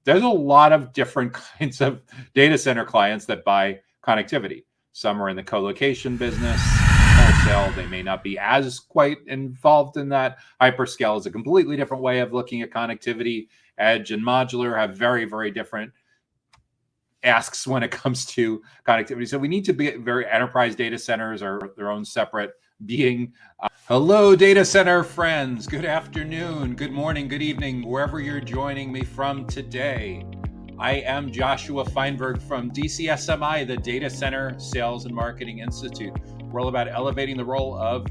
there's a lot of different kinds of data center clients that buy connectivity. Some are in the co-location business, wholesale. They may not be as quite involved in that. Hyperscale is a completely different way of looking at connectivity. Edge and modular have very, very different asks when it comes to connectivity. So we need to be very enterprise data centers are their own separate being. Hello, data center friends. Good afternoon, good morning, good evening, wherever you're joining me from today. I am Joshua Feinberg from DCSMI, the Data Center Sales and Marketing Institute. We're all about elevating the role of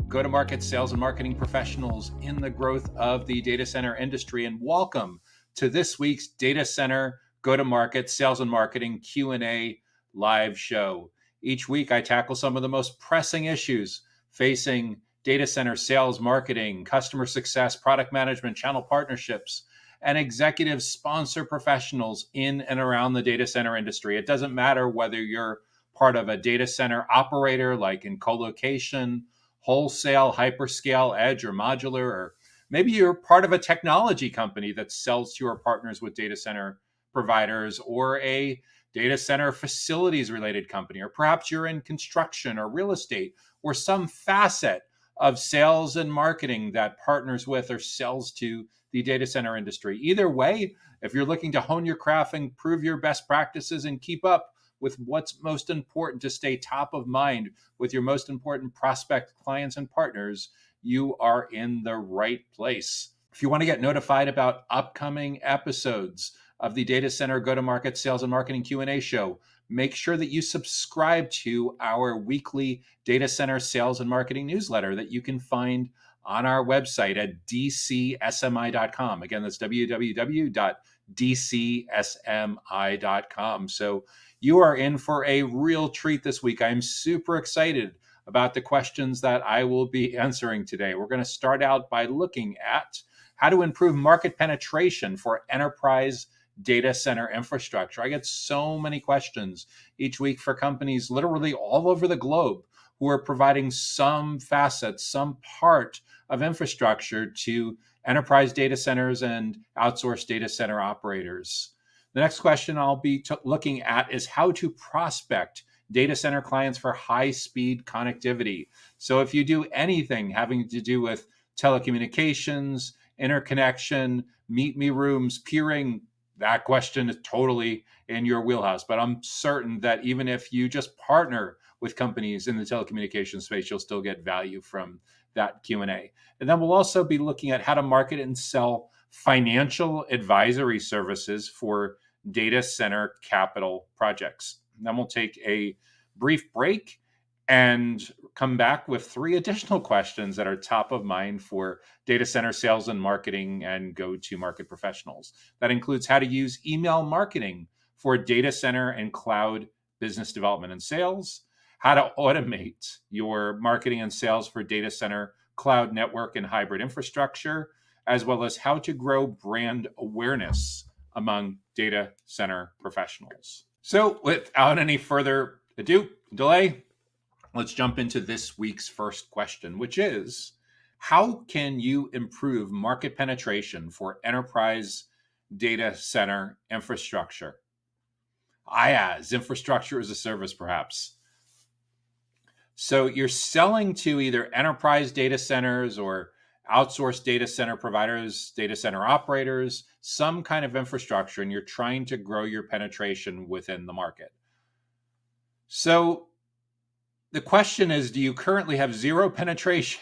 go-to-market sales and marketing professionals in the growth of the data center industry. And welcome to this week's Data Center Go-to-Market Sales and Marketing Q&A live show. Each week, I tackle some of the most pressing issues facing data center sales, marketing, customer success, product management, channel partnerships, and executive sponsor professionals in and around the data center industry. It doesn't matter whether you're part of a data center operator, like in co-location, wholesale, hyperscale, edge, or modular, or maybe you're part of a technology company that sells to or partners with data center providers, or a data center facilities related company, or perhaps you're in construction or real estate, or some facet of sales and marketing that partners with or sells to the data center industry. Either way, if you're looking to hone your craft, improve your best practices, and keep up with what's most important to stay top of mind with your most important prospect clients and partners, you are in the right place. If you want to get notified about upcoming episodes of the Data Center Go-to-Market Sales and Marketing Q&A show, make sure that you subscribe to our weekly Data Center Sales and Marketing newsletter that you can find on our website at DCSMI.com. Again, that's www.DCSMI.com. So you are in for a real treat this week. I'm super excited about the questions that I will be answering today. We're going to start out by looking at how to improve market penetration for enterprise data center infrastructure. I get so many questions each week for companies literally all over the globe who are providing some facet, some part of infrastructure to enterprise data centers and outsourced data center operators. The next question I'll be looking at is how to prospect data center clients for high-speed connectivity. So if you do anything having to do with telecommunications, interconnection, meet me rooms, peering, that question is totally in your wheelhouse. But I'm certain that even if you just partner with companies in the telecommunications space, you'll still get value from that Q&A. And then we'll also be looking at how to market and sell financial advisory services for data center capital projects. And then we'll take a brief break and come back with 3 additional questions that are top of mind for data center sales and marketing and go-to-market professionals. That includes how to use email marketing for data center and cloud business development and sales, how to automate your marketing and sales for data center, cloud network, and hybrid infrastructure, as well as how to grow brand awareness among data center professionals. So without any further delay, let's jump into this week's first question, which is, how can you improve market penetration for enterprise data center infrastructure? IaaS, infrastructure as a service, perhaps. So you're selling to either enterprise data centers or outsourced data center providers, data center operators, some kind of infrastructure, and you're trying to grow your penetration within the market. So the question is, do you currently have zero penetration?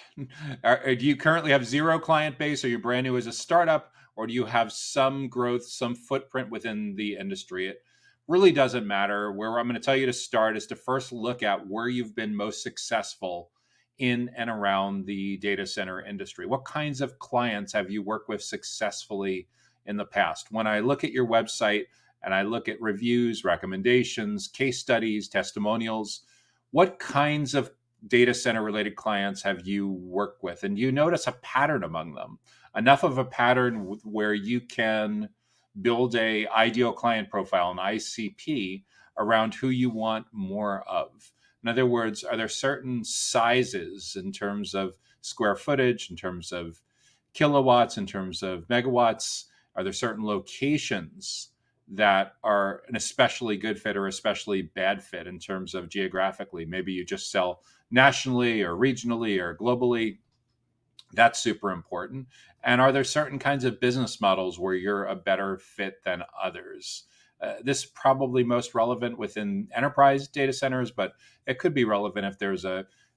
Or do you currently have zero client base? Are you brand new as a startup? Or do you have some growth, some footprint within the industry? It really doesn't matter. Where I'm going to tell you to start is to first look at where you've been most successful in and around the data center industry. What kinds of clients have you worked with successfully in the past? When I look at your website and I look at reviews, recommendations, case studies, testimonials, what kinds of data center related clients have you worked with? And you notice a pattern among them, enough of a pattern where you can build a ideal client profile, an ICP, around who you want more of. In other words, are there certain sizes in terms of square footage, in terms of kilowatts, in terms of megawatts, Are there certain locations that are an especially good fit or especially bad fit in terms of geographically? Maybe you just sell nationally or regionally or globally. That's super important. And are there certain kinds of business models where you're a better fit than others? This is probably most relevant within enterprise data centers, but it could be relevant if there's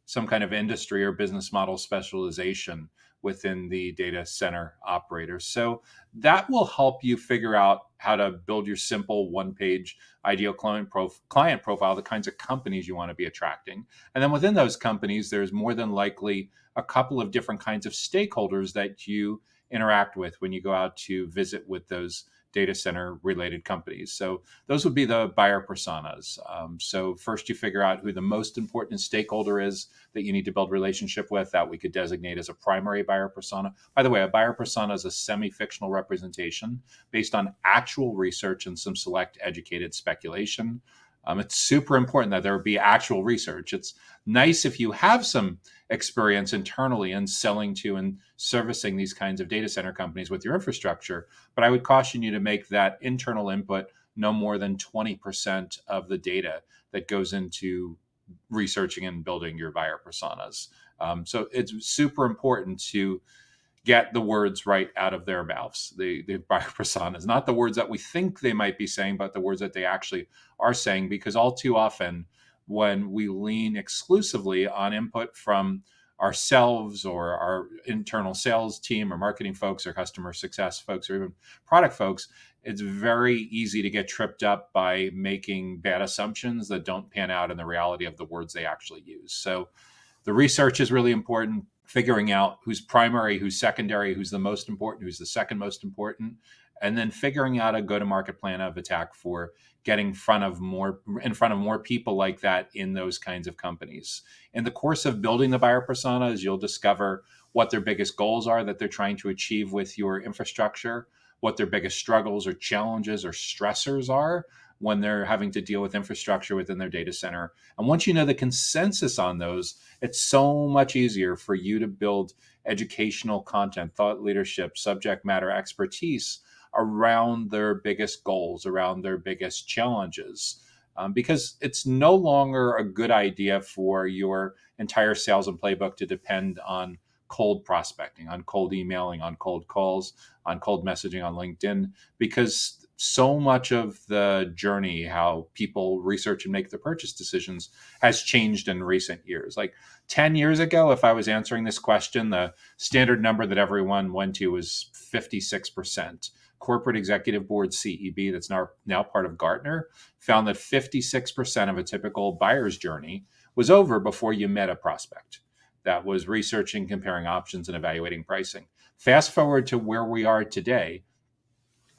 some kind of industry or business model specialization within the data center operators. So that will help you figure out how to build your simple one-page ideal client profile, the kinds of companies you want to be attracting. And then within those companies, there's more than likely a couple of different kinds of stakeholders that you interact with when you go out to visit with those data center related companies. So those would be the buyer personas. So first you figure out who the most important stakeholder is that you need to build relationship with, that we could designate as a primary buyer persona. By the way, a buyer persona is a semi-fictional representation based on actual research and some select educated speculation. It's super important that there be actual research. It's nice if you have some experience internally in selling to and servicing these kinds of data center companies with your infrastructure, but I would caution you to make that internal input no more than 20% of the data that goes into researching and building your buyer personas. So it's super important to get the words right out of their mouths. The buyer personas, not the words that we think they might be saying, but the words that they actually are saying, because all too often when we lean exclusively on input from ourselves or our internal sales team or marketing folks or customer success folks or even product folks, it's very easy to get tripped up by making bad assumptions that don't pan out in the reality of the words they actually use. So the research is really important, figuring out who's primary, who's secondary, who's the most important, who's the second most important, and then figuring out a go-to-market plan of attack for getting in front of more people like that in those kinds of companies. In the course of building the buyer personas, you'll discover what their biggest goals are that they're trying to achieve with your infrastructure, what their biggest struggles or challenges or stressors are when they're having to deal with infrastructure within their data center. And once you know the consensus on those, it's so much easier for you to build educational content, thought leadership, subject matter expertise around their biggest goals, around their biggest challenges. Because it's no longer a good idea for your entire sales and playbook to depend on cold prospecting, on cold emailing, on cold calls, on cold messaging on LinkedIn, because so much of the journey, how people research and make their purchase decisions, has changed in recent years. Like 10 years ago, if I was answering this question, the standard number that everyone went to was 56%. Corporate Executive Board CEB, that's now part of Gartner, found that 56% of a typical buyer's journey was over before you met a prospect that was researching, comparing options, and evaluating pricing. Fast forward to where we are today,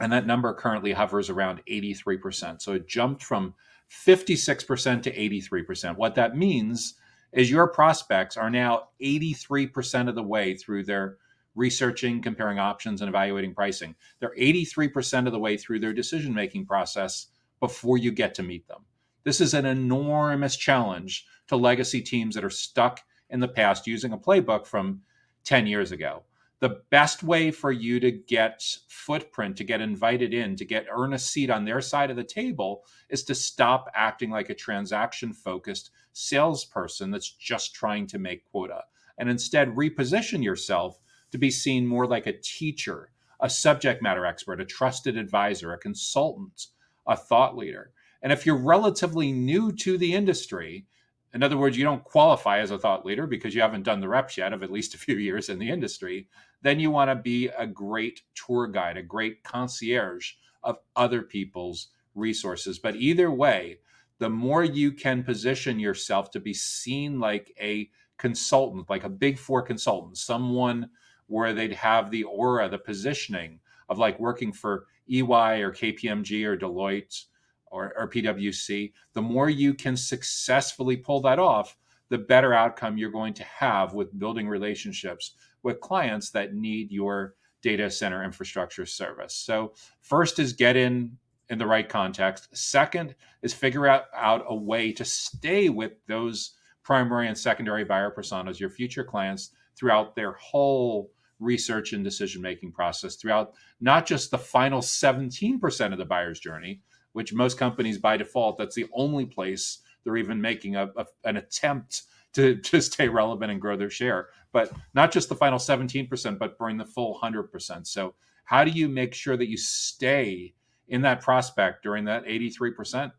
and that number currently hovers around 83%. So it jumped from 56% to 83%. What that means is your prospects are now 83% of the way through their researching, comparing options, and evaluating pricing. They're 83% of the way through their decision-making process before you get to meet them. This is an enormous challenge to legacy teams that are stuck in the past using a playbook from 10 years ago. The best way for you to get footprint, to get invited in, to earn a seat on their side of the table is to stop acting like a transaction-focused salesperson that's just trying to make quota, and instead reposition yourself to be seen more like a teacher, a subject matter expert, a trusted advisor, a consultant, a thought leader. And if you're relatively new to the industry, in other words, you don't qualify as a thought leader because you haven't done the reps yet of at least a few years in the industry, then you want to be a great tour guide, a great concierge of other people's resources. But either way, the more you can position yourself to be seen like a consultant, like a big four consultant, someone where they'd have the aura, the positioning of like working for EY or KPMG or Deloitte or PwC, the more you can successfully pull that off, the better outcome you're going to have with building relationships with clients that need your data center infrastructure service. So first is get in the right context. Second is figure out a way to stay with those primary and secondary buyer personas, your future clients, throughout their whole research and decision-making process throughout not just the final 17% of the buyer's journey, which most companies by default, that's the only place they're even making an attempt to stay relevant and grow their share, but not just the final 17%, but bring the full 100%. So how do you make sure that you stay in that prospect during that 83%?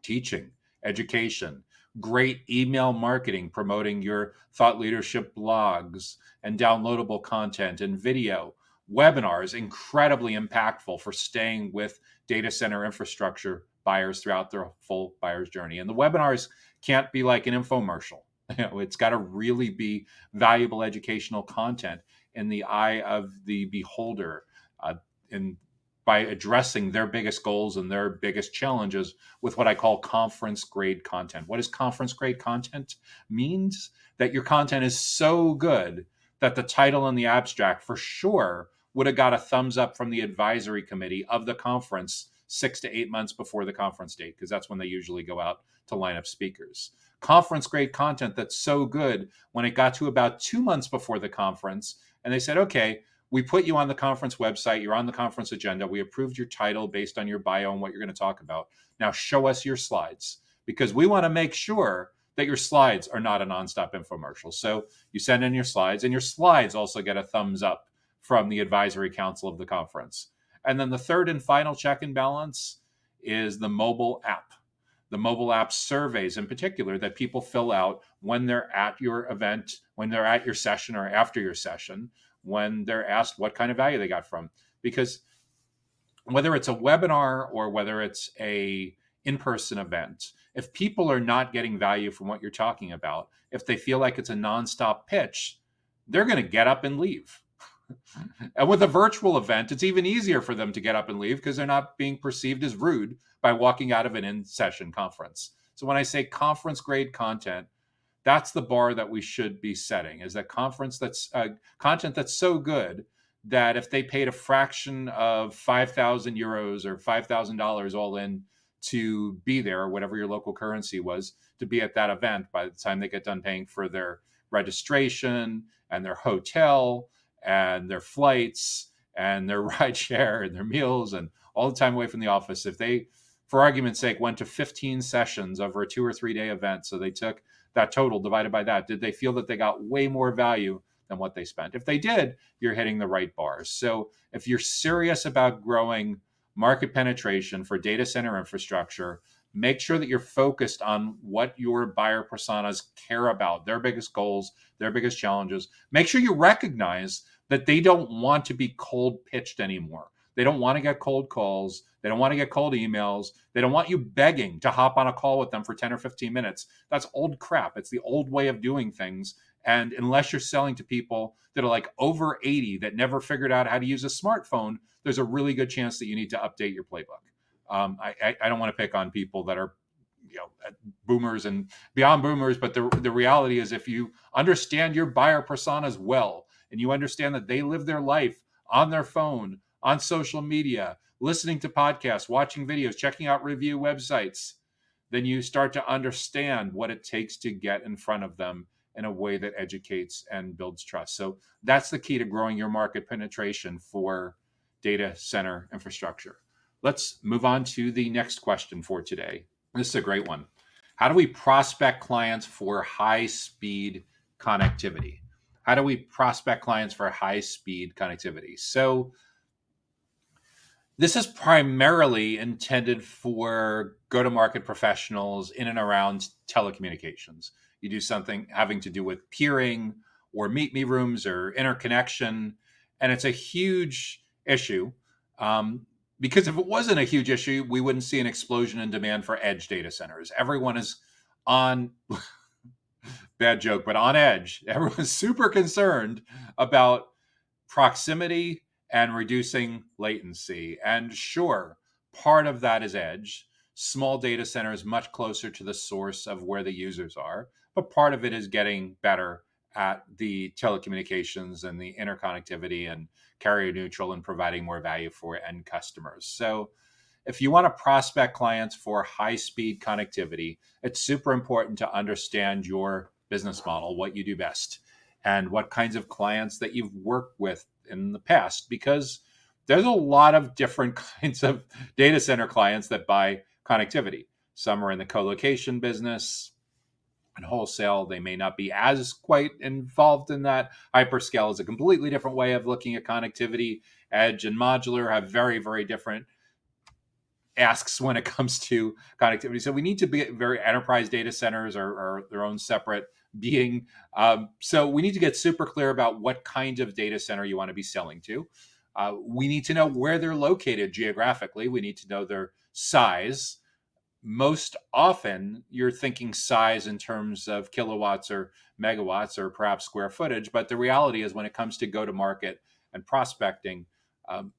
Teaching, education, great email marketing, promoting your thought leadership blogs and downloadable content and video, webinars, incredibly impactful for staying with data center infrastructure buyers throughout their full buyer's journey. And the webinars can't be like an infomercial. It's got to really be valuable educational content in the eye of the beholder, in by addressing their biggest goals and their biggest challenges with what I call conference grade content. What does conference grade content means? That your content is so good that the title and the abstract for sure would have got a thumbs up from the advisory committee of the conference 6 to 8 months before the conference date, because that's when they usually go out to line up speakers. Conference grade content that's so good when it got to about 2 months before the conference, and they said, okay, we put you on the conference website. You're on the conference agenda. We approved your title based on your bio and what you're going to talk about. Now show us your slides, because we want to make sure that your slides are not a nonstop infomercial. So you send in your slides, and your slides also get a thumbs up from the advisory council of the conference. And then the third and final check and balance is the mobile app. The mobile app surveys in particular that people fill out when they're at your event, when they're at your session or after your session, when they're asked what kind of value they got from. Because whether it's a webinar or whether it's a in-person event, if people are not getting value from what you're talking about, if they feel like it's a nonstop pitch, they're going to get up and leave. And with a virtual event, it's even easier for them to get up and leave because they're not being perceived as rude by walking out of an in-session conference. So when I say conference grade content, that's the bar that we should be setting, is that conference that's content that's so good that if they paid a fraction of 5,000 euros or $5,000 all in to be there, or whatever your local currency was, to be at that event, by the time they get done paying for their registration and their hotel and their flights and their ride share and their meals and all the time away from the office, if they, for argument's sake, went to 15 sessions over a 2 or 3 day event, so they took that total divided by that, did they feel that they got way more value than what they spent? If they did, you're hitting the right bars. So if you're serious about growing market penetration for data center infrastructure, make sure that you're focused on what your buyer personas care about, their biggest goals, their biggest challenges. Make sure you recognize that they don't want to be cold pitched anymore. They don't want to get cold calls. They don't want to get cold emails. They don't want you begging to hop on a call with them for 10 or 15 minutes. That's old crap. It's the old way of doing things. And unless you're selling to people that are like over 80 that never figured out how to use a smartphone, there's a really good chance that you need to update your playbook. I don't want to pick on people that are, boomers and beyond boomers, but the reality is, if you understand your buyer personas well, and you understand that they live their life on their phone, on social media, listening to podcasts, watching videos, checking out review websites, then you start to understand what it takes to get in front of them in a way that educates and builds trust. So that's the key to growing your market penetration for data center infrastructure. Let's move on to the next question for today. This is a great one. How do we prospect clients for high-speed connectivity? How do we prospect clients for high-speed connectivity? So this is primarily intended for go-to-market professionals in and around telecommunications. You do something having to do with peering or meet me rooms or interconnection, and it's a huge issue. Because if it wasn't a huge issue, we wouldn't see an explosion in demand for edge data centers. Everyone is on, bad joke, but on edge. Everyone's super concerned about proximity and reducing latency. And sure, part of that is edge. Small data centers much closer to the source of where the users are, but part of it is getting better at the telecommunications and the interconnectivity and carrier neutral and providing more value for end customers. So if you want to prospect clients for high speed connectivity, it's super important to understand your business model, what you do best. and what kinds of clients that you've worked with in the past, because there's a lot of different kinds of data center clients that buy connectivity. Some are in the co-location business and wholesale. They may not be as quite involved in that. Hyperscale is a completely different way of looking at connectivity. Edge and modular have very, very different asks when it comes to connectivity. So we need to be very enterprise data centers are their own separate being. So we need to get super clear about what kind of data center you want to be selling to. We need to know where they're located geographically. We need to know their size. Most often, you're thinking size in terms of kilowatts or megawatts or perhaps square footage. But the reality is, when it comes to go to market and prospecting,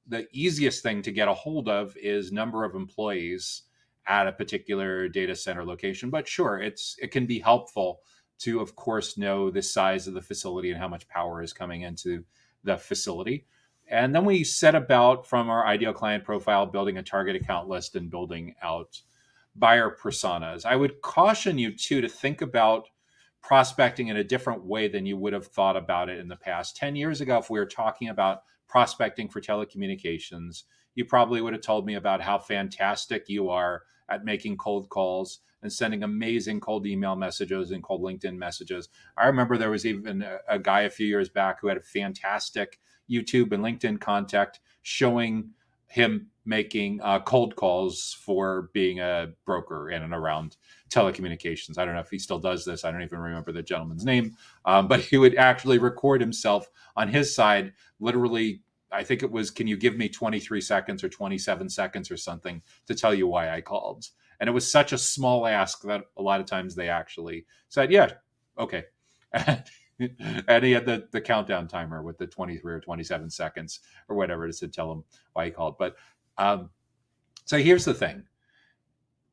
the easiest thing to get a hold of is number of employees at a particular data center location. But sure, it can be helpful to, of course, know the size of the facility and how much power is coming into the facility. And then we set about, from our ideal client profile, building a target account list and building out buyer personas. I would caution you too to think about prospecting in a different way than you would have thought about it in the past. 10 years ago, if we were talking about prospecting for telecommunications, you probably would have told me about how fantastic you are at making cold calls and sending amazing cold email messages and cold LinkedIn messages. I remember there was even a guy a few years back who had a fantastic YouTube and LinkedIn contact showing him making cold calls for being a broker in and around telecommunications. I don't know if he still does this. I don't even remember the gentleman's name, but he would actually record himself on his side, literally. I think it was, can you give me 23 seconds or 27 seconds or something to tell you why I called? And it was such a small ask that a lot of times they actually said, yeah, okay. And he had the countdown timer with the 23 or 27 seconds or whatever to tell him why he called. But so here's the thing.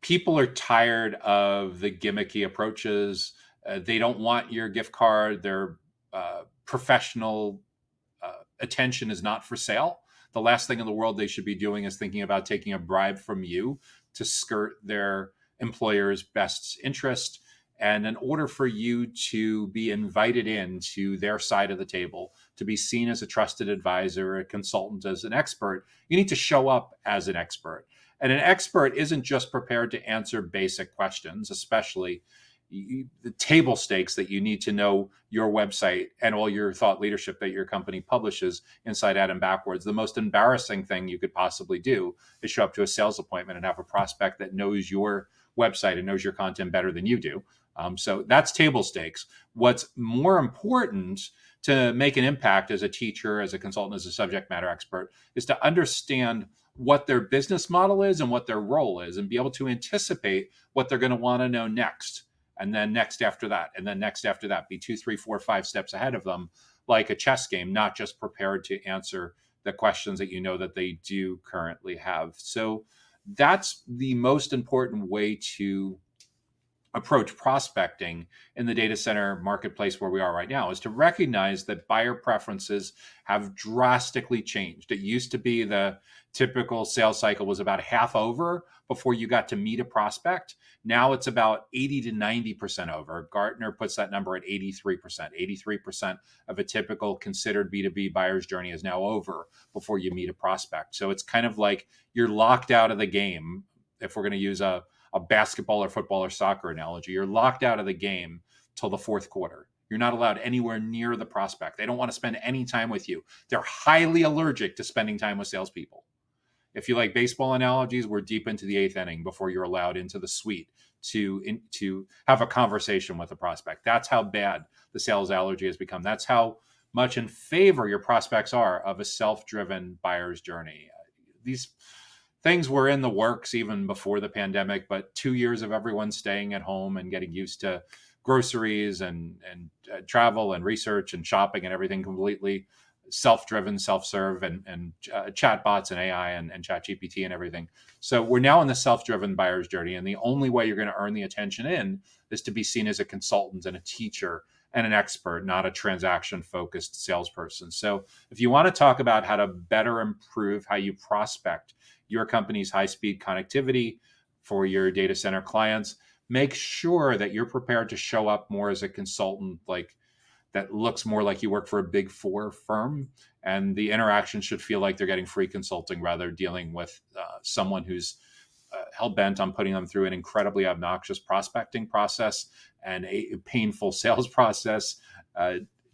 People are tired of the gimmicky approaches. They don't want your gift card. Their professional attention is not for sale. The last thing in the world they should be doing is thinking about taking a bribe from you to skirt their employer's best interest. And in order for you to be invited into their side of the table, to be seen as a trusted advisor, a consultant, as an expert, you need to show up as an expert. And an expert isn't just prepared to answer basic questions, especially the table stakes that you need to know your website and all your thought leadership that your company publishes inside out and backwards. The most embarrassing thing you could possibly do is show up to a sales appointment and have a prospect that knows your website and knows your content better than you do. So that's table stakes. What's more important to make an impact as a teacher, as a consultant, as a subject matter expert, is to understand what their business model is and what their role is, and be able to anticipate what they're going to want to know next, and then next after that, and then next after that. Be 2, 3, 4, 5 steps ahead of them, like a chess game, not just prepared to answer the questions that you know that they do currently have. So that's the most important way to approach prospecting in the data center marketplace where we are right now, is to recognize that buyer preferences have drastically changed. It used to be the typical sales cycle was about half over before you got to meet a prospect. Now it's about 80 to 90% over. Gartner puts that number at 83%. 83% of a typical considered B2B buyer's journey is now over before you meet a prospect. So it's kind of like you're locked out of the game, if we're going to use a basketball or football or soccer analogy. You're locked out of the game till the fourth quarter. You're not allowed anywhere near the prospect. They don't want to spend any time with you. They're highly allergic to spending time with salespeople. If you like baseball analogies, we're deep into the 8th inning before you're allowed into the suite to have a conversation with a prospect. That's how bad the sales allergy has become. That's how much in favor your prospects are of a self-driven buyer's journey. These things were in the works even before the pandemic, but 2 years of everyone staying at home and getting used to groceries and travel and research and shopping and everything completely self-driven, self-serve, and chatbots and AI and ChatGPT and everything. So we're now in the self-driven buyer's journey, and the only way you're going to earn the attention is to be seen as a consultant and a teacher and an expert, not a transaction-focused salesperson. So if you want to talk about how to better improve how you prospect your company's high-speed connectivity for your data center clients, make sure that you're prepared to show up more as a consultant. Like, that looks more like you work for a big four firm, and the interaction should feel like they're getting free consulting rather than dealing with someone who's hell-bent on putting them through an incredibly obnoxious prospecting process and a painful sales process.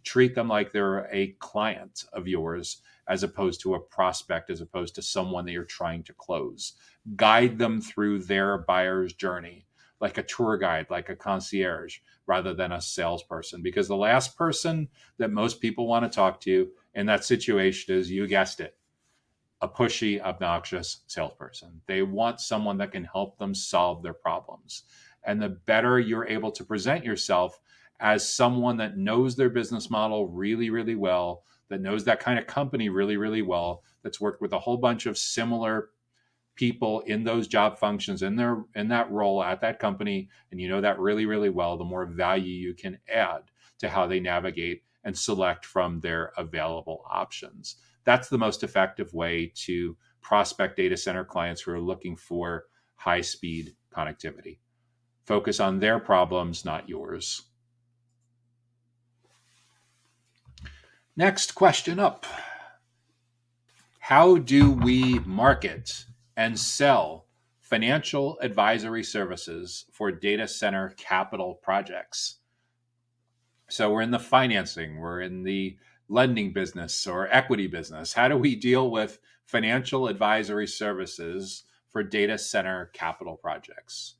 Treat them like they're a client of yours as opposed to a prospect, as opposed to someone that you're trying to close. Guide them through their buyer's journey like a tour guide, like a concierge, rather than a salesperson. Because the last person that most people want to talk to in that situation is, you guessed it, a pushy, obnoxious salesperson. They want someone that can help them solve their problems. And the better you're able to present yourself as someone that knows their business model really, really well, that knows that kind of company really, really well, that's worked with a whole bunch of similar people in those job functions in that role at that company, and you know that really, really well, the more value you can add to how they navigate and select from their available options. That's the most effective way to prospect data center clients who are looking for high speed connectivity. Focus on their problems, not yours. Next question up. How do we market and sell financial advisory services for data center capital projects? So we're in the financing, we're in the lending business or equity business. How do we deal with financial advisory services for data center capital projects?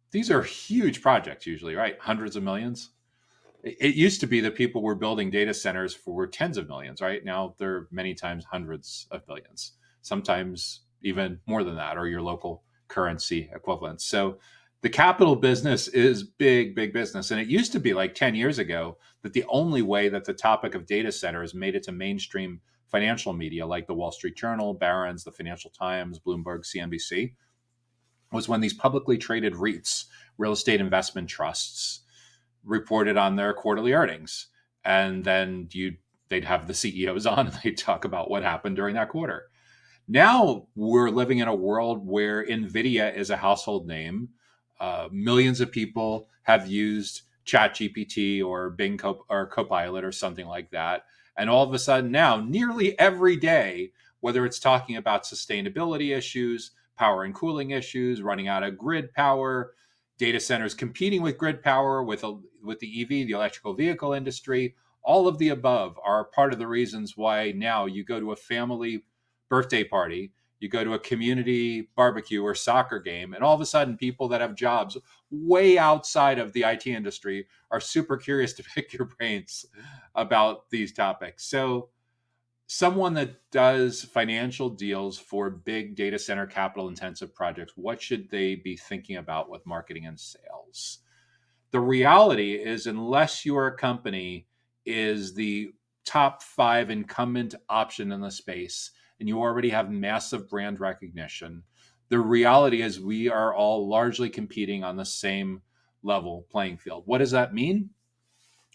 These are huge projects usually, right? Hundreds of millions. It used to be that people were building data centers for tens of millions, right? Now they're many times hundreds of billions, sometimes even more than that, or your local currency equivalent. So the capital business is big, big business. And it used to be like 10 years ago that the only way that the topic of data centers made it to mainstream financial media, like the Wall Street Journal, Barron's, the Financial Times, Bloomberg, CNBC, was when these publicly traded REITs, real estate investment trusts, reported on their quarterly earnings. And then they'd have the CEOs on and they'd talk about what happened during that quarter. Now we're living in a world where NVIDIA is a household name. Millions of people have used ChatGPT or Bing or Copilot or something like that. And all of a sudden now, nearly every day, whether it's talking about sustainability issues, power and cooling issues, running out of grid power, data centers competing with grid power, with the EV, the electrical vehicle industry, all of the above are part of the reasons why now you go to a family birthday party, you go to a community barbecue or soccer game, and all of a sudden people that have jobs way outside of the IT industry are super curious to pick your brains about these topics. So someone that does financial deals for big data center capital intensive projects, what should they be thinking about with marketing and sales? The reality is, unless your company is the top 5 incumbent option in the space and you already have massive brand recognition, the reality is we are all largely competing on the same level playing field. What does that mean?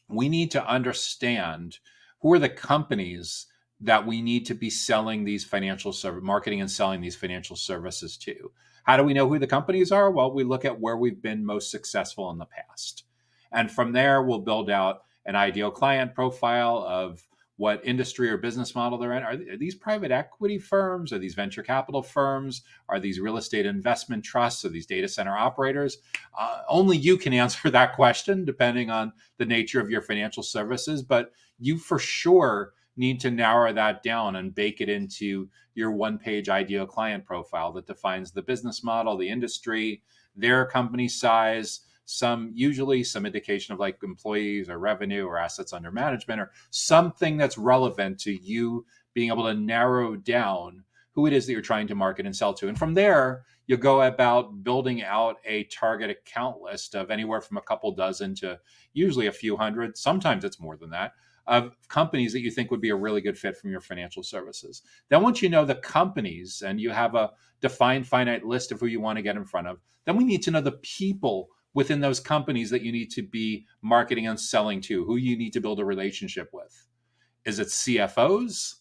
We need to understand who are the companies that we need to be selling these financial marketing and selling these financial services to. How do we know who the companies are? Well, we look at where we've been most successful in the past. And from there, we'll build out an ideal client profile of what industry or business model they're in. Are these private equity firms? Are these venture capital firms? Are these real estate investment trusts? Are these data center operators? Only you can answer that question, depending on the nature of your financial services. But you for sure need to narrow that down and bake it into your one-page ideal client profile that defines the business model, the industry, their company size, usually some indication of like employees or revenue or assets under management or something that's relevant to you being able to narrow down who it is that you're trying to market and sell to. And from there, you'll go about building out a target account list of anywhere from a couple dozen to usually a few hundred. Sometimes it's more than that, of companies that you think would be a really good fit from your financial services. Then once you know the companies and you have a defined finite list of who you want to get in front of, then we need to know the people within those companies that you need to be marketing and selling to, who you need to build a relationship with. Is it CFOs?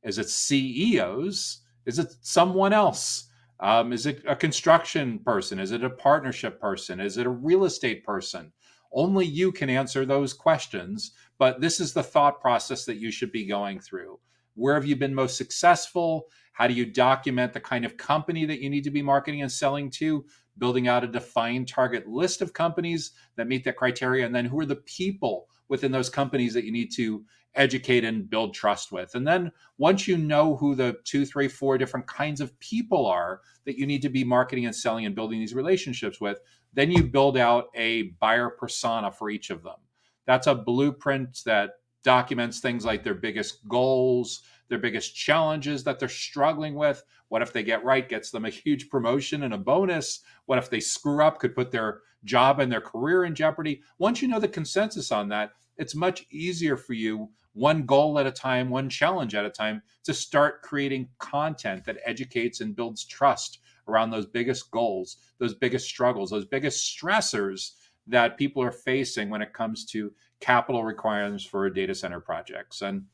Is it CEOs? Is it someone else? Is it a construction person? Is it a partnership person? Is it a real estate person? Only you can answer those questions, but this is the thought process that you should be going through. Where have you been most successful? How do you document the kind of company that you need to be marketing and selling to? Building out a defined target list of companies that meet that criteria. And then who are the people within those companies that you need to educate and build trust with? And then once you know who the 2, 3, 4 different kinds of people are that you need to be marketing and selling and building these relationships with, then you build out a buyer persona for each of them. That's a blueprint that documents things like their biggest goals, their biggest challenges that they're struggling with. What if they get right, gets them a huge promotion and a bonus? What if they screw up, could put their job and their career in jeopardy? Once you know the consensus on that, it's much easier for you, one goal at a time, one challenge at a time, to start creating content that educates and builds trust around those biggest goals, those biggest struggles, those biggest stressors that people are facing when it comes to capital requirements for data center projects. And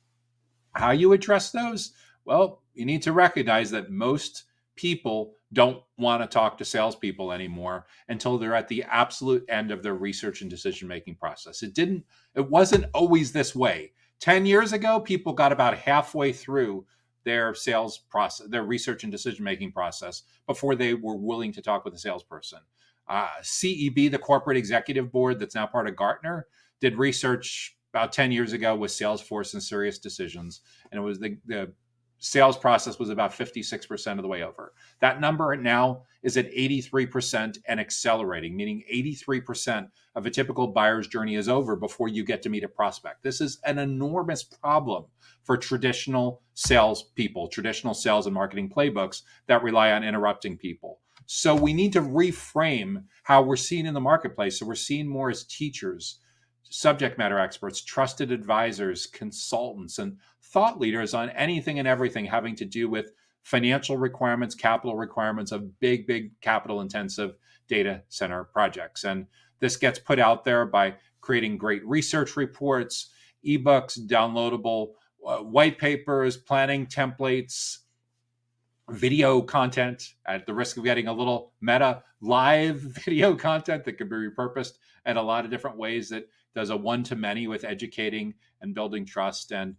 how you address those? Well, you need to recognize that most people don't want to talk to salespeople anymore until they're at the absolute end of their research and decision making process. It wasn't always this way. 10 years ago, people got about halfway through their sales process, their research and decision making process, before they were willing to talk with a salesperson. CEB, the corporate executive board that's now part of Gartner, did research about 10 years ago with Salesforce and Sirius Decisions. And it was the sales process was about 56% of the way over. That number now is at 83% and accelerating, meaning 83% of a typical buyer's journey is over before you get to meet a prospect. This is an enormous problem for traditional sales people, traditional sales and marketing playbooks that rely on interrupting people. So we need to reframe how we're seen in the marketplace. So we're seen more as teachers, subject matter experts, trusted advisors, consultants, and thought leaders on anything and everything having to do with financial requirements, capital requirements of big capital intensive data center projects. And this gets put out there by creating great research reports, ebooks, downloadable white papers, planning templates, video content, at the risk of getting a little meta, live video content that could be repurposed in a lot of different ways, that does a one-to-many with educating and building trust. And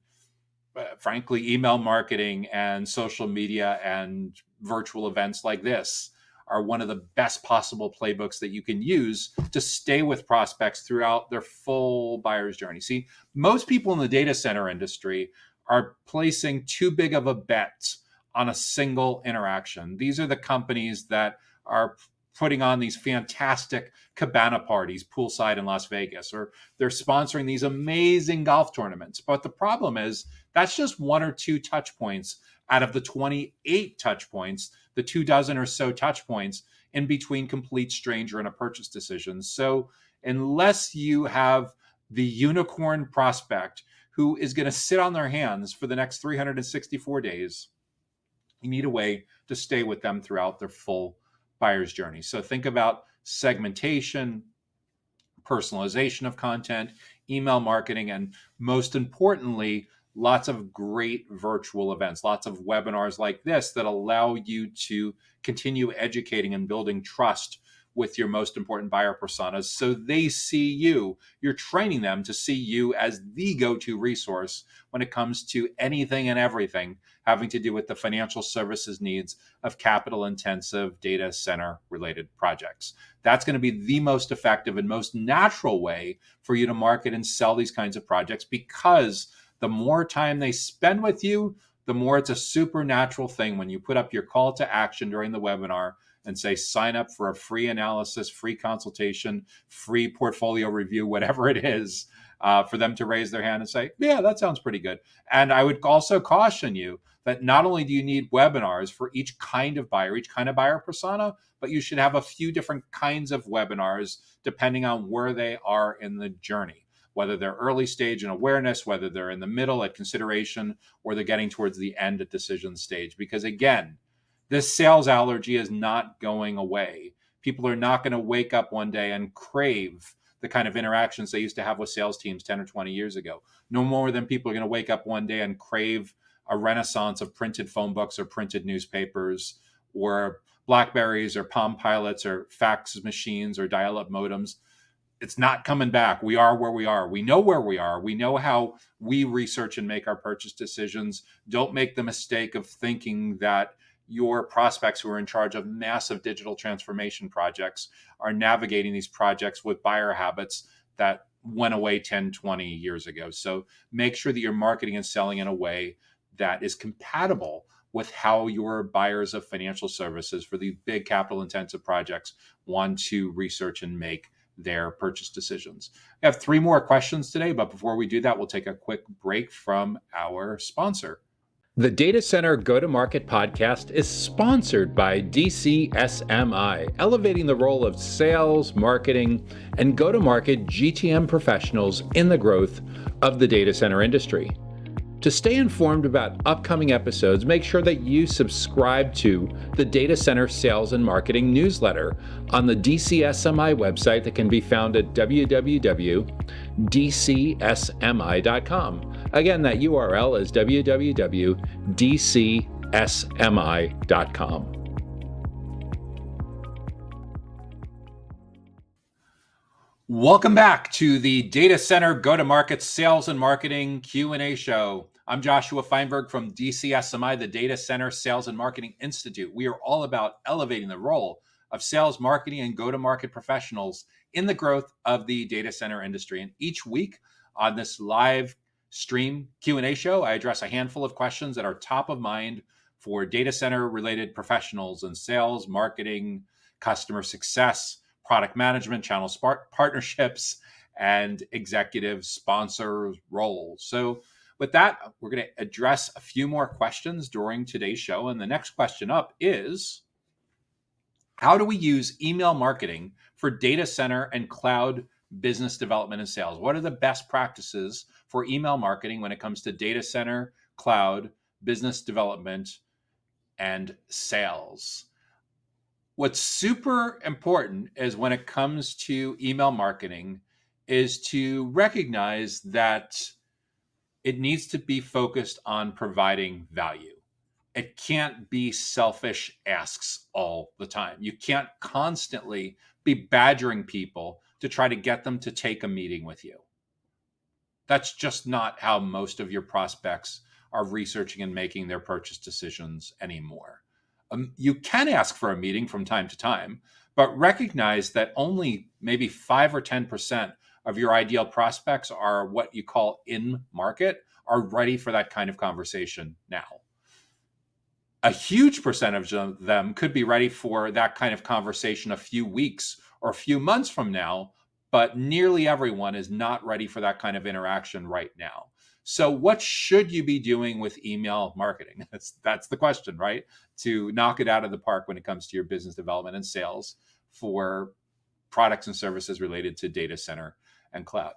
frankly, email marketing and social media and virtual events like this are one of the best possible playbooks that you can use to stay with prospects throughout their full buyer's journey. See, most people in the data center industry are placing too big of a bet on a single interaction. These are the companies that are putting on these fantastic cabana parties poolside in Las Vegas, or they're sponsoring these amazing golf tournaments. But the problem is that's just 1 or 2 touch points out of the 28 touch points, the 2 dozen or so touch points in between complete stranger and a purchase decision. So unless you have the unicorn prospect who is going to sit on their hands for the next 364 days, you need a way to stay with them throughout their full buyer's journey. So think about segmentation, personalization of content, email marketing, and most importantly, lots of great virtual events, lots of webinars like this that allow you to continue educating and building trust with your most important buyer personas, so they see you. You're training them to see you as the go-to resource when it comes to anything and everything having to do with the financial services needs of capital-intensive data center-related projects. That's going to be the most effective and most natural way for you to market and sell these kinds of projects, because the more time they spend with you, the more it's a supernatural thing when you put up your call to action during the webinar and say, sign up for a free analysis, free consultation, free portfolio review, whatever it is, for them to raise their hand and say, yeah, that sounds pretty good. And I would also caution you that not only do you need webinars for each kind of buyer, each kind of buyer persona, but you should have a few different kinds of webinars depending on where they are in the journey, whether they're early stage in awareness, whether they're in the middle at consideration, or they're getting towards the end at decision stage. Because again, this sales allergy is not going away. People are not going to wake up one day and crave the kind of interactions they used to have with sales teams 10 or 20 years ago. No more than people are going to wake up one day and crave a renaissance of printed phone books or printed newspapers or Blackberries or Palm Pilots or fax machines or dial-up modems. it's not coming back. We are where we are. We know where we are. We know how we research and make our purchase decisions. Don't make the mistake of thinking that your prospects who are in charge of massive digital transformation projects are navigating these projects with buyer habits that went away 10, 20 years ago. So make sure that you're marketing and selling in a way that is compatible with how your buyers of financial services for the big capital intensive projects want to research and make their purchase decisions. I have 3 more questions today, but before we do that, we'll take a quick break from our sponsor. The Data Center Go-to-Market podcast is sponsored by DCSMI, elevating the role of sales, marketing, and go-to-market GTM professionals in the growth of the data center industry. To stay informed about upcoming episodes, make sure that you subscribe to the Data Center Sales and Marketing newsletter on the DCSMI website that can be found at www.dcsmi.com. Again, that URL is www.dcsmi.com. Welcome back to the Data Center Go-to-Market Sales and Marketing Q&A show. I'm Joshua Feinberg from DCSMI, the Data Center Sales and Marketing Institute. We are all about elevating the role of sales, marketing, and go-to-market professionals in the growth of the data center industry. And each week on this live stream Q&A show, I address a handful of questions that are top of mind for data center related professionals in sales, marketing, customer success, product management, channel partnerships, and executive sponsor roles. So with that, we're going to address a few more questions during today's show. And the next question up is, how do we use email marketing for data center and cloud business development and sales? What are the best practices for email marketing when it comes to data center, cloud, business development, and sales? What's super important is when it comes to email marketing is to recognize that it needs to be focused on providing value. It can't be selfish asks all the time. You can't constantly be badgering people to try to get them to take a meeting with you. That's just not how most of your prospects are researching and making their purchase decisions anymore. You can ask for a meeting from time to time, but recognize that only maybe 5 or 10% of your ideal prospects are what you call in market, are ready for that kind of conversation now. A huge percentage of them could be ready for that kind of conversation a few weeks or a few months from now, but nearly everyone is not ready for that kind of interaction right now. So what should you be doing with email marketing? That's the question, right? To knock it out of the park when it comes to your business development and sales for products and services related to data center and cloud.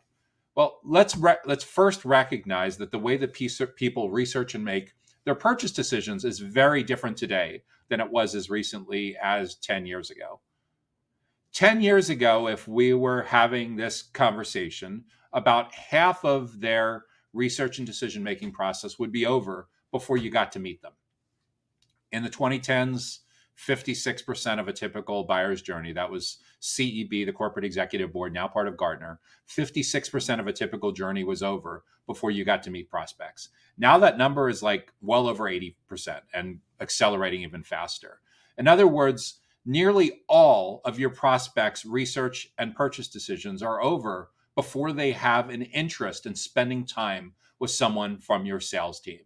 Well, let's first recognize that the way that people research and make their purchase decisions is very different today than it was as recently as 10 years ago. 10 years ago, if we were having this conversation, about half of their research and decision-making process would be over before you got to meet them. In the 2010s, 56% of a typical buyer's journey, that was CEB, the Corporate Executive Board, now part of Gartner, 56% of a typical journey was over before you got to meet prospects. Now that number is like well over 80% and accelerating even faster. In other words, nearly all of your prospects' research and purchase decisions are over before they have an interest in spending time with someone from your sales team.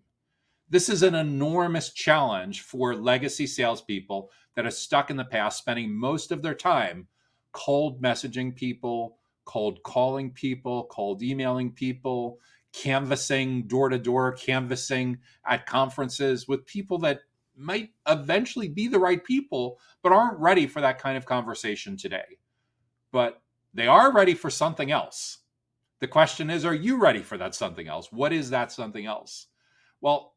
This is an enormous challenge for legacy salespeople that are stuck in the past, spending most of their time cold messaging people, cold calling people, cold emailing people, canvassing door-to-door, canvassing at conferences with people that might eventually be the right people, but aren't ready for that kind of conversation today. But they are ready for something else. The question is, are you ready for that something else? What is that something else? Well,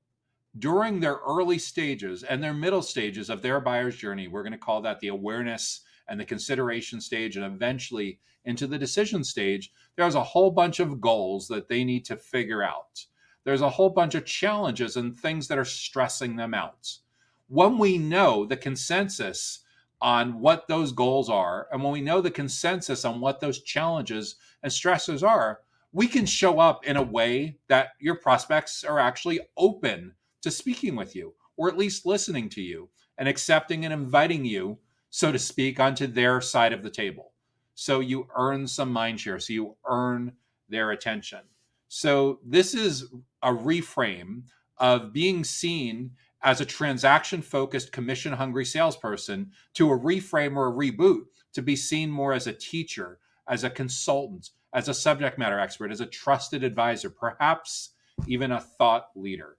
during their early stages and their middle stages of their buyer's journey, we're going to call that the awareness and the consideration stage, and eventually into the decision stage, there's a whole bunch of goals that they need to figure out. There's a whole bunch of challenges and things that are stressing them out. When we know the consensus on what those goals are, and when we know the consensus on what those challenges and stressors are, we can show up in a way that your prospects are actually open to speaking with you, or at least listening to you and accepting and inviting you, so to speak, onto their side of the table. So you earn some mind share, so you earn their attention. So this is a reframe of being seen as a transaction focused, commission hungry salesperson to a reframe or a reboot to be seen more as a teacher, as a consultant, as a subject matter expert, as a trusted advisor, perhaps even a thought leader.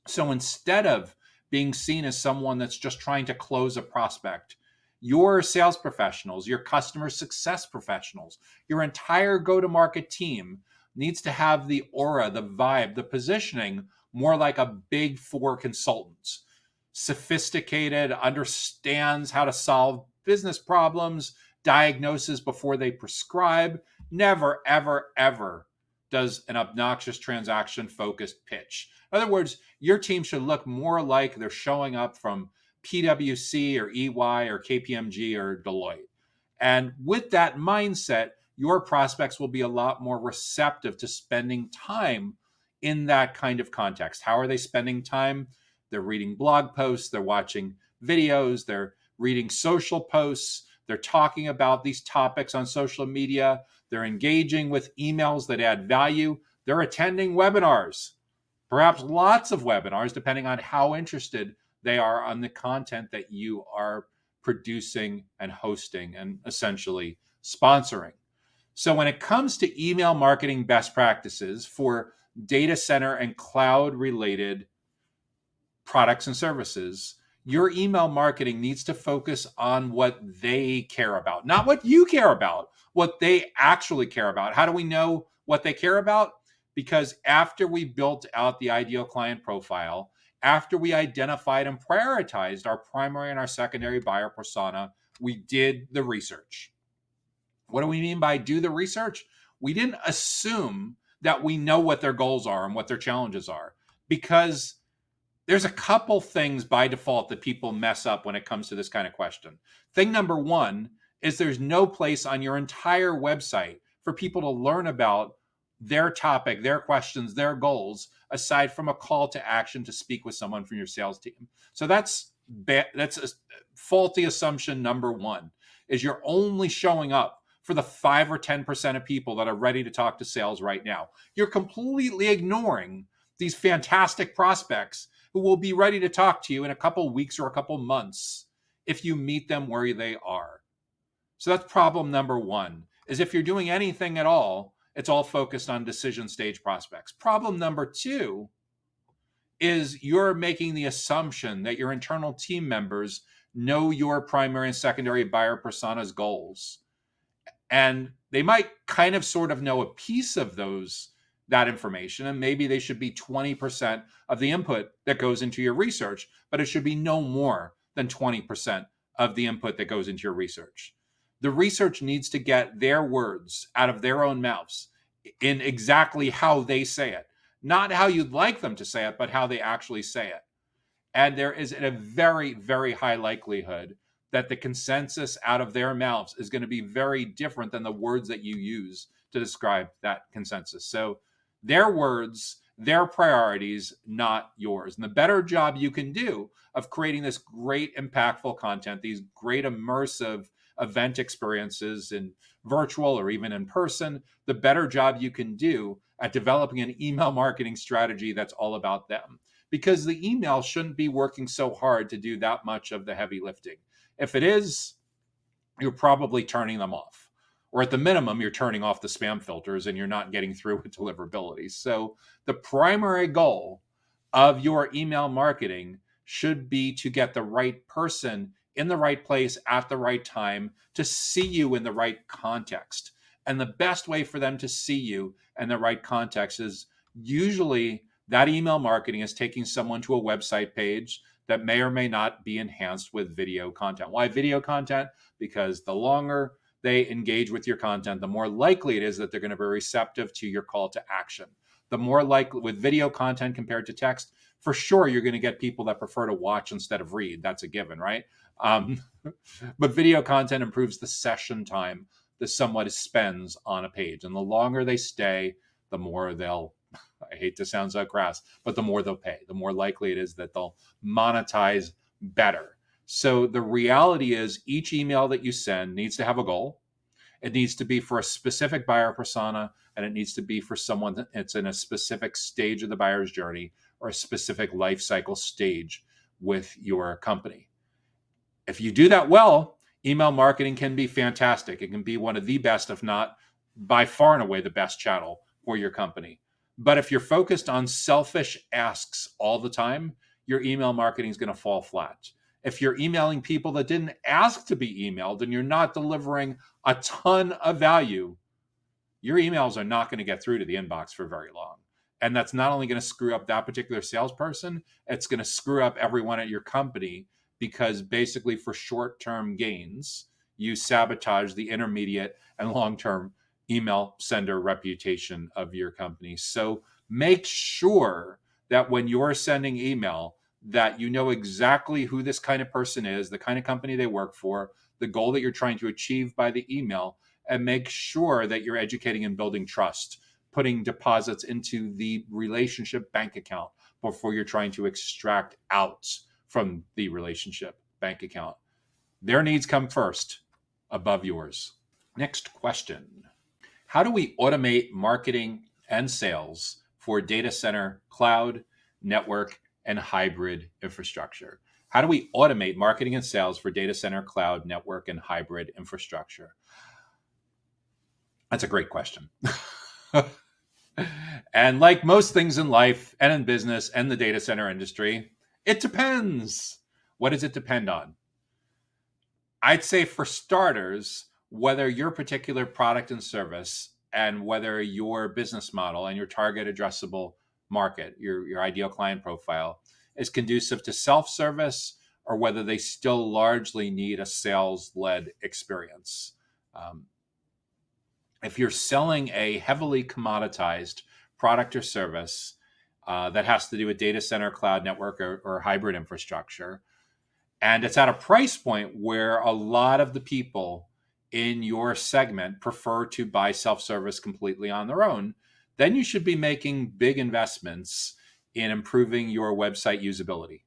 So instead of being seen as someone that's just trying to close a prospect, your sales professionals, your customer success professionals, your entire go-to-market team needs to have the aura, the vibe, the positioning more like a big four consultant. Sophisticated, understands how to solve business problems, diagnoses before they prescribe, never, ever, ever does an obnoxious transaction focused pitch. In other words, your team should look more like they're showing up from PwC or EY or KPMG or Deloitte. And with that mindset, your prospects will be a lot more receptive to spending time in that kind of context. How are they spending time? They're reading blog posts, they're watching videos, they're reading social posts, they're talking about these topics on social media, they're engaging with emails that add value, they're attending webinars, perhaps lots of webinars, depending on how interested they are on the content that you are producing and hosting and essentially sponsoring. So when it comes to email marketing best practices for data center and cloud related products and services, your email marketing needs to focus on what they care about, not what you care about, what they actually care about. How do we know what they care about? Because after we built out the ideal client profile, after we identified and prioritized our primary and our secondary buyer persona, we did the research. What do we mean by do the research? We didn't assume that we know what their goals are and what their challenges are, because there's a couple things by default that people mess up when it comes to this kind of question. Thing number one is there's no place on your entire website for people to learn about their topic, their questions, their goals, aside from a call to action to speak with someone from your sales team. So that's a faulty assumption number one, is you're only showing up for the 5 or 10% of people that are ready to talk to sales right now. You're completely ignoring these fantastic prospects who will be ready to talk to you in a couple weeks or a couple months if you meet them where they are. So that's problem number one, is if you're doing anything at all, it's all focused on decision stage prospects. Problem number two is you're making the assumption that your internal team members know your primary and secondary buyer persona's goals. And they might kind of sort of know a piece of that information, and maybe they should be 20% of the input that goes into your research, but it should be no more than 20% of the input that goes into your research. The research needs to get their words out of their own mouths in exactly how they say it, not how you'd like them to say it, but how they actually say it. And there is a very, very high likelihood that the consensus out of their mouths is going to be very different than the words that you use to describe that consensus. So their words, their priorities, not yours. And the better job you can do of creating this great impactful content, these great immersive event experiences in virtual or even in person, the better job you can do at developing an email marketing strategy that's all about them. Because the email shouldn't be working so hard to do that much of the heavy lifting. If it is, you're probably turning them off. Or at the minimum, you're turning off the spam filters and you're not getting through with deliverability. So the primary goal of your email marketing should be to get the right person in the right place at the right time to see you in the right context. And the best way for them to see you in the right context is usually that email marketing is taking someone to a website page that may or may not be enhanced with video content. Why video content? Because the longer they engage with your content, the more likely it is that they're going to be receptive to your call to action. The more likely with video content compared to text, For sure, you're going to get people that prefer to watch instead of read. That's a given, right? Um, but video content improves the session time that someone spends on a page. And the longer they stay, the more they'll, I hate to sound so crass, but the more they'll pay, the more likely it is that they'll monetize better. So the reality is each email that you send needs to have a goal. It needs to be for a specific buyer persona, and it needs to be for someone that's in a specific stage of the buyer's journey or a specific life cycle stage with your company. If you do that well, email marketing can be fantastic. It can be one of the best, if not by far and away the best channel for your company. But if you're focused on selfish asks all the time, your email marketing is going to fall flat. If you're emailing people that didn't ask to be emailed and you're not delivering a ton of value, your emails are not going to get through to the inbox for very long. And that's not only going to screw up that particular salesperson, it's going to screw up everyone at your company, because basically for short-term gains, you sabotage the intermediate and long-term email sender reputation of your company. So make sure that when you're sending email, that you know exactly who this kind of person is, the kind of company they work for, the goal that you're trying to achieve by the email, and make sure that you're educating and building trust, putting deposits into the relationship bank account before you're trying to extract out from the relationship bank account. Their needs come first above yours. Next question. How do we automate marketing and sales for data center, cloud, network, and hybrid infrastructure? How do we automate marketing and sales for data center, cloud, network, and hybrid infrastructure? That's a great question. And like most things in life and in business and the data center industry, it depends. What does it depend on? I'd say for starters, whether your particular product and service and whether your business model and your target addressable market, your ideal client profile, is conducive to self-service, or whether they still largely need a sales-led experience. If you're selling a heavily commoditized product or service that has to do with data center, cloud, network, or hybrid infrastructure, and it's at a price point where a lot of the people in your segment prefer to buy self-service completely on their own, then you should be making big investments in improving your website usability.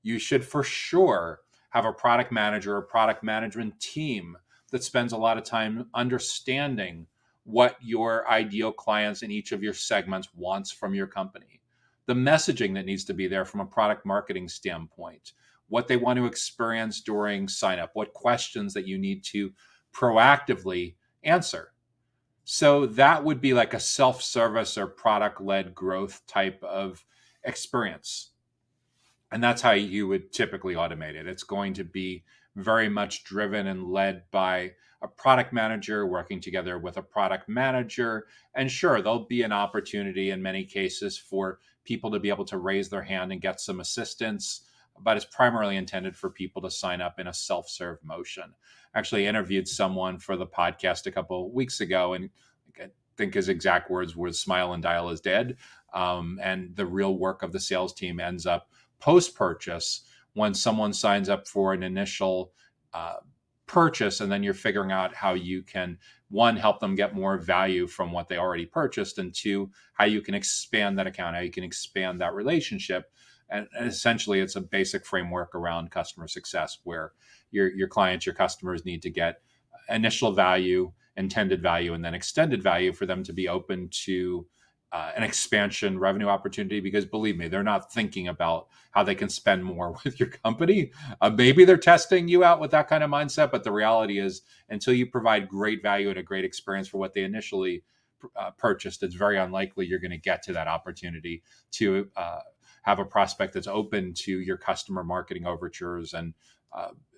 You should for sure have a product manager or product management team that spends a lot of time understanding what your ideal clients in each of your segments wants from your company, the messaging that needs to be there from a product marketing standpoint, what they want to experience during sign up, what questions that you need to proactively answer. So that would be like a self-service or product-led growth type of experience. And that's how you would typically automate it. It's going to be very much driven and led by a product manager working together with a product manager. And sure, there'll be an opportunity in many cases for people to be able to raise their hand and get some assistance, but it's primarily intended for people to sign up in a self-serve motion. Actually interviewed someone for the podcast a couple of weeks ago, and I think his exact words were "smile and dial is dead." And the real work of the sales team ends up post-purchase, when someone signs up for an initial purchase, and then you're figuring out how you can, one, help them get more value from what they already purchased, and two, how you can expand that account, how you can expand that relationship. And essentially, it's a basic framework around customer success, where your clients, your customers need to get initial value, intended value, and then extended value for them to be open to an expansion revenue opportunity. Because believe me, they're not thinking about how they can spend more with your company. Maybe they're testing you out with that kind of mindset, but the reality is, until you provide great value and a great experience for what they initially purchased, it's very unlikely you're going to get to that opportunity to have a prospect that's open to your customer marketing overtures and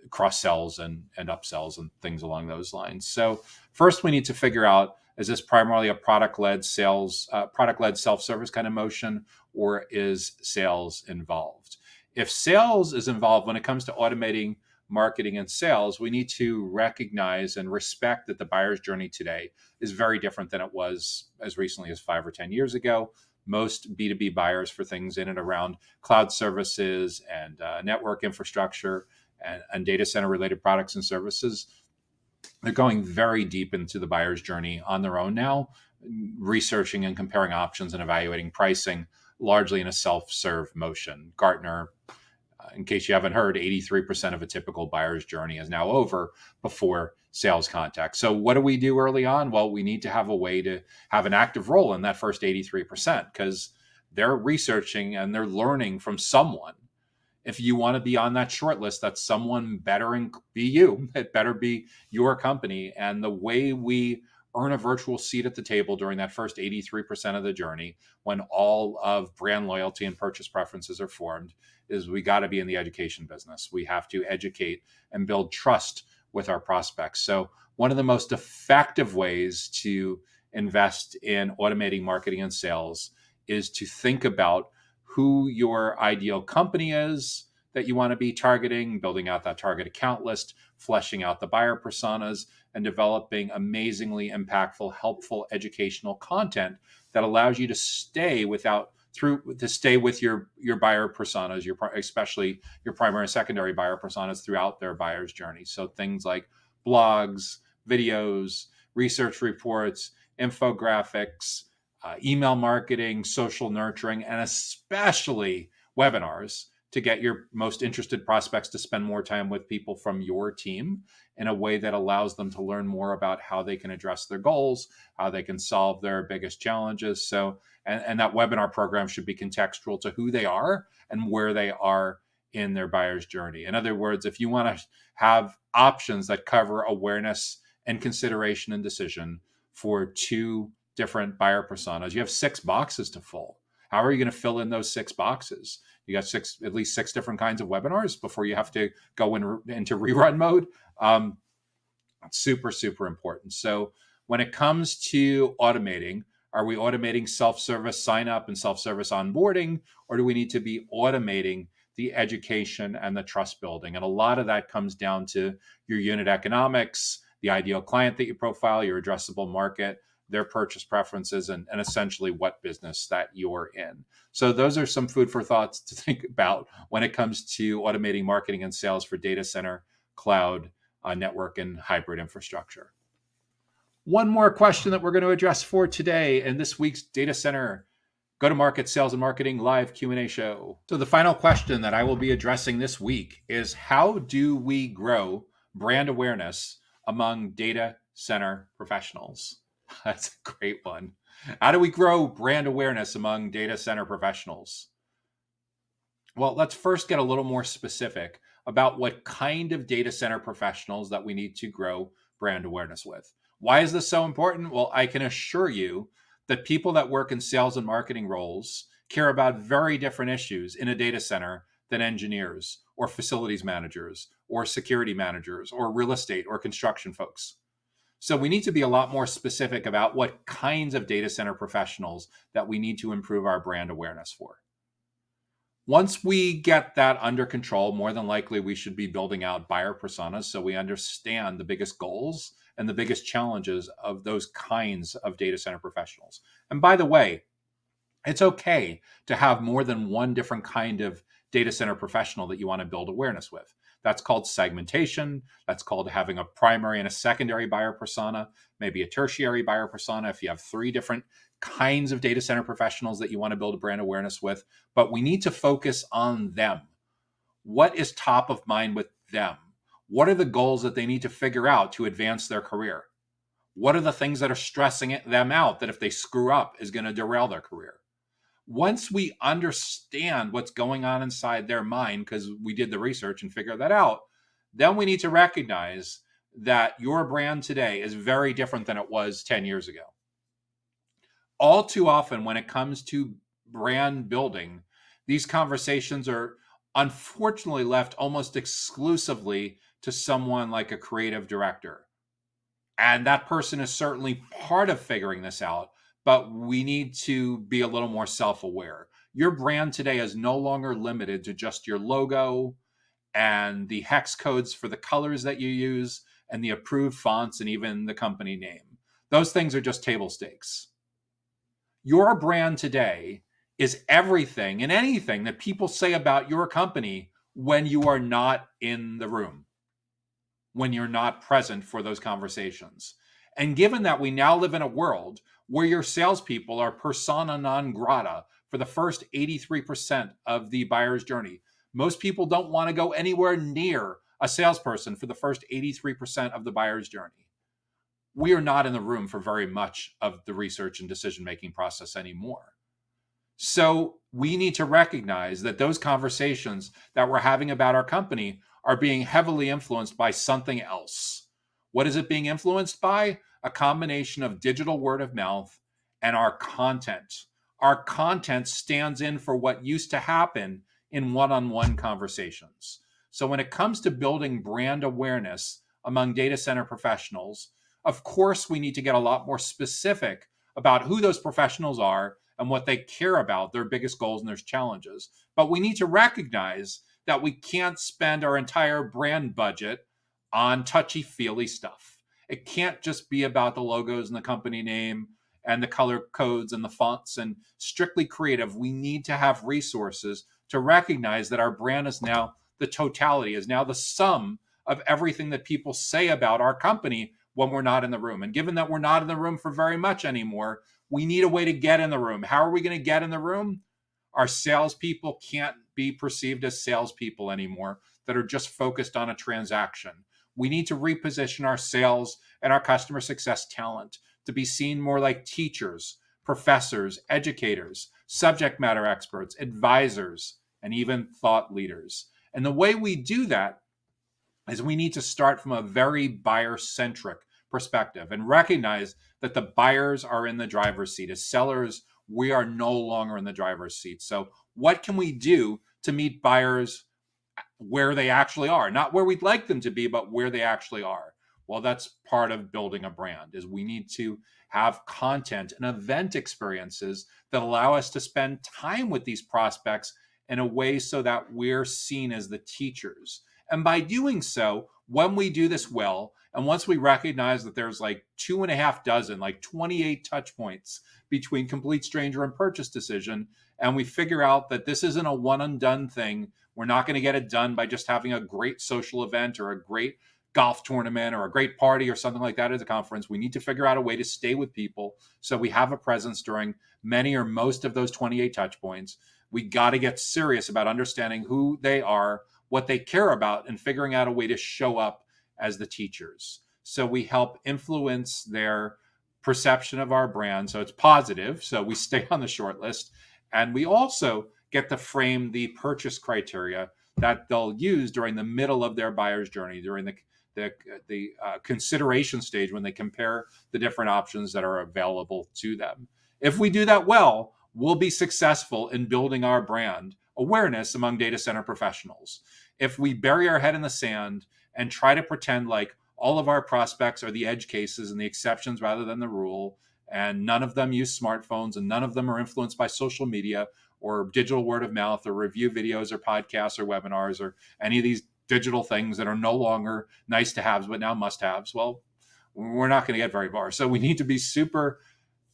cross sells and upsells and things along those lines. So first, we need to figure out, is this primarily a product-led sales, product-led self-service kind of motion, or is sales involved? If sales is involved when it comes to automating marketing and sales, we need to recognize and respect that the buyer's journey today is very different than it was as recently as 5 or 10 years ago. most B2B buyers for things in and around cloud services and network infrastructure and data center related products and services, they're going very deep into the buyer's journey on their own now, researching and comparing options and evaluating pricing largely in a self-serve motion. Gartner, in case you haven't heard, 83% of a typical buyer's journey is now over before sales contact. So what do we do early on? Well, we need to have a way to have an active role in that first 83% because they're researching and they're learning from someone. If you want to be on that short list, that someone better be you. It better be your company. And the way we earn a virtual seat at the table during that first 83% of the journey, when all of brand loyalty and purchase preferences are formed, is we got to be in the education business. We have to educate and build trust with our prospects. So one of the most effective ways to invest in automating marketing and sales is to think about who your ideal company is that you want to be targeting, building out that target account list, fleshing out the buyer personas, and developing amazingly impactful, helpful educational content that allows you to stay with your buyer personas, especially your primary and secondary buyer personas throughout their buyer's journey. So things like blogs, videos, research reports, infographics, email marketing, social nurturing, and especially webinars to get your most interested prospects to spend more time with people from your team in a way that allows them to learn more about how they can address their goals, how they can solve their biggest challenges. So, and that webinar program should be contextual to who they are and where they are in their buyer's journey. In other words, if you want to have options that cover awareness and consideration and decision for two different buyer personas, you have 6 boxes to fill. How are you going to fill in those 6 boxes? You got at least 6 different kinds of webinars before you have to go into rerun mode. Super, super important. So when it comes to automating, are we automating self-service sign up and self-service onboarding, or do we need to be automating the education and the trust building? And a lot of that comes down to your unit economics, the ideal client that you profile, your addressable market, their purchase preferences, and essentially what business that you're in. So those are some food for thoughts to think about when it comes to automating marketing and sales for data center, cloud, network, and hybrid infrastructure. One more question that we're going to address for today in this week's Data Center Go-to-Market Sales and Marketing Live Q&A show. So the final question that I will be addressing this week is, how do we grow brand awareness among data center professionals? That's a great one. How do we grow brand awareness among data center professionals? Well, let's first get a little more specific about what kind of data center professionals that we need to grow brand awareness with. Why is this so important? Well, I can assure you that people that work in sales and marketing roles care about very different issues in a data center than engineers or facilities managers or security managers or real estate or construction folks. So we need to be a lot more specific about what kinds of data center professionals that we need to improve our brand awareness for. Once we get that under control, more than likely we should be building out buyer personas so we understand the biggest goals and the biggest challenges of those kinds of data center professionals. And by the way, it's okay to have more than one different kind of data center professional that you want to build awareness with. That's called segmentation. That's called having a primary and a secondary buyer persona, maybe a tertiary buyer persona if you have 3 different kinds of data center professionals that you want to build a brand awareness with. But we need to focus on them. What is top of mind with them? What are the goals that they need to figure out to advance their career? What are the things that are stressing them out that if they screw up is going to derail their career? Once we understand what's going on inside their mind, because we did the research and figured that out, then we need to recognize that your brand today is very different than it was 10 years ago. All too often, when it comes to brand building, these conversations are unfortunately left almost exclusively to someone like a creative director. And that person is certainly part of figuring this out, but we need to be a little more self-aware. Your brand today is no longer limited to just your logo and the hex codes for the colors that you use and the approved fonts and even the company name. Those things are just table stakes. Your brand today is everything and anything that people say about your company when you are not in the room, when you're not present for those conversations. And given that we now live in a world where your salespeople are persona non grata for the first 83% of the buyer's journey, most people don't want to go anywhere near a salesperson for the first 83% of the buyer's journey. We are not in the room for very much of the research and decision making process anymore. So we need to recognize that those conversations that we're having about our company are being heavily influenced by something else. What is it being influenced by? A combination of digital word of mouth and our content. Our content stands in for what used to happen in one-on-one conversations. So when it comes to building brand awareness among data center professionals, of course, we need to get a lot more specific about who those professionals are and what they care about, their biggest goals and their challenges. But we need to recognize that we can't spend our entire brand budget on touchy-feely stuff. It can't just be about the logos and the company name and the color codes and the fonts and strictly creative. We need to have resources to recognize that our brand is now the totality, is now the sum of everything that people say about our company when we're not in the room. And given that we're not in the room for very much anymore, we need a way to get in the room. How are we going to get in the room? Our salespeople can't be perceived as salespeople anymore that are just focused on a transaction. We need to reposition our sales and our customer success talent to be seen more like teachers, professors, educators, subject matter experts, advisors, and even thought leaders. And the way we do that is we need to start from a very buyer-centric perspective and recognize that the buyers are in the driver's seat. As sellers, we are no longer in the driver's seat. So what can we do to meet buyers where they actually are? Not where we'd like them to be, but where they actually are. Well, that's part of building a brand, is we need to have content and event experiences that allow us to spend time with these prospects in a way so that we're seen as the teachers. And by doing so, when we do this well, and once we recognize that there's like 2.5 dozen, like 28 touch points between complete stranger and purchase decision, and we figure out that this isn't a one and done thing, we're not going to get it done by just having a great social event or a great golf tournament or a great party or something like that at a conference. We need to figure out a way to stay with people so we have a presence during many or most of those 28 touch points. We got to get serious about understanding who they are, what they care about, and figuring out a way to show up as the teachers. So we help influence their perception of our brand so it's positive, so we stay on the short list. And we also get to frame the purchase criteria that they'll use during the middle of their buyer's journey, during the consideration stage when they compare the different options that are available to them. If we do that well, we'll be successful in building our brand awareness among data center professionals. If we bury our head in the sand and try to pretend like all of our prospects are the edge cases and the exceptions rather than the rule, and none of them use smartphones and none of them are influenced by social media or digital word of mouth or review videos or podcasts or webinars or any of these digital things that are no longer nice to haves but now must haves, well, we're not going to get very far. So we need to be super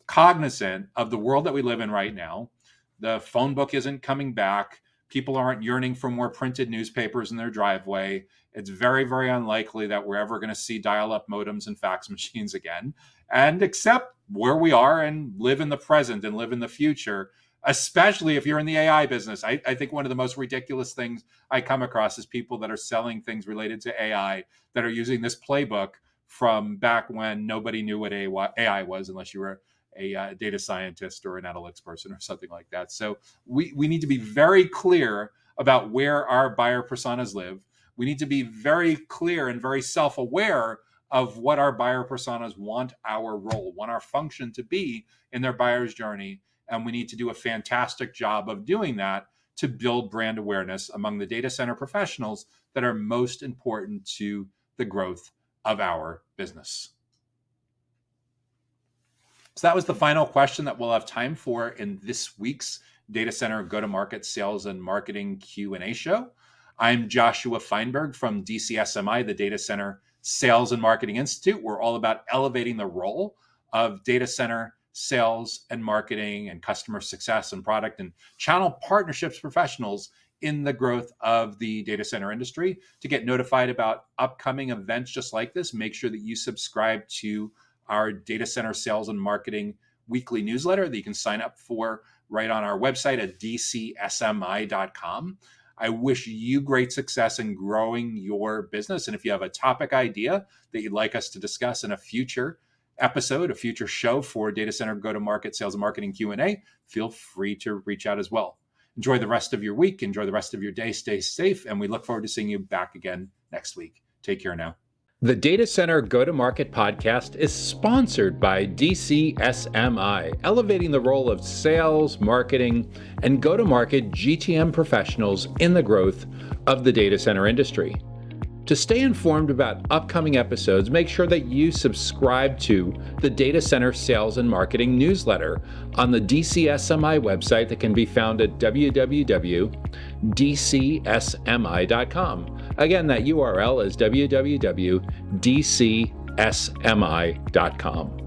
cognizant of the world that we live in right now. The phone book isn't coming back. People aren't yearning for more printed newspapers in their driveway. It's very, very unlikely that we're ever going to see dial-up modems and fax machines again. And accept where we are and live in the present and live in the future, especially if you're in the AI business. I think one of the most ridiculous things I come across is people that are selling things related to AI that are using this playbook from back when nobody knew what AI was unless you were a data scientist or an analytics person or something like that. So we need to be very clear about where our buyer personas live. We need to be very clear and very self-aware of what our buyer personas want our role, want our function to be in their buyer's journey. And we need to do a fantastic job of doing that to build brand awareness among the data center professionals that are most important to the growth of our business. So that was the final question that we'll have time for in this week's Data Center Go-to-Market Sales and Marketing Q&A show. I'm Joshua Feinberg from DCSMI, the Data Center Sales and Marketing Institute. We're all about elevating the role of data center sales and marketing and customer success and product and channel partnerships professionals in the growth of the data center industry. To get notified about upcoming events just like this, make sure that you subscribe to our data center sales and marketing weekly newsletter that you can sign up for right on our website at DCSMI.com. I wish you great success in growing your business. And if you have a topic idea that you'd like us to discuss in a future episode, a future show for data center go-to-market sales and marketing Q&A, feel free to reach out as well. Enjoy the rest of your week. Enjoy the rest of your day. Stay safe. And we look forward to seeing you back again next week. Take care now. The Data Center Go-to-Market podcast is sponsored by DCSMI, elevating the role of sales, marketing, and go-to-market GTM professionals in the growth of the data center industry. To stay informed about upcoming episodes, make sure that you subscribe to the Data Center Sales and Marketing newsletter on the DCSMI website that can be found at www.dcsmi.com. Again, that URL is www.dcsmi.com.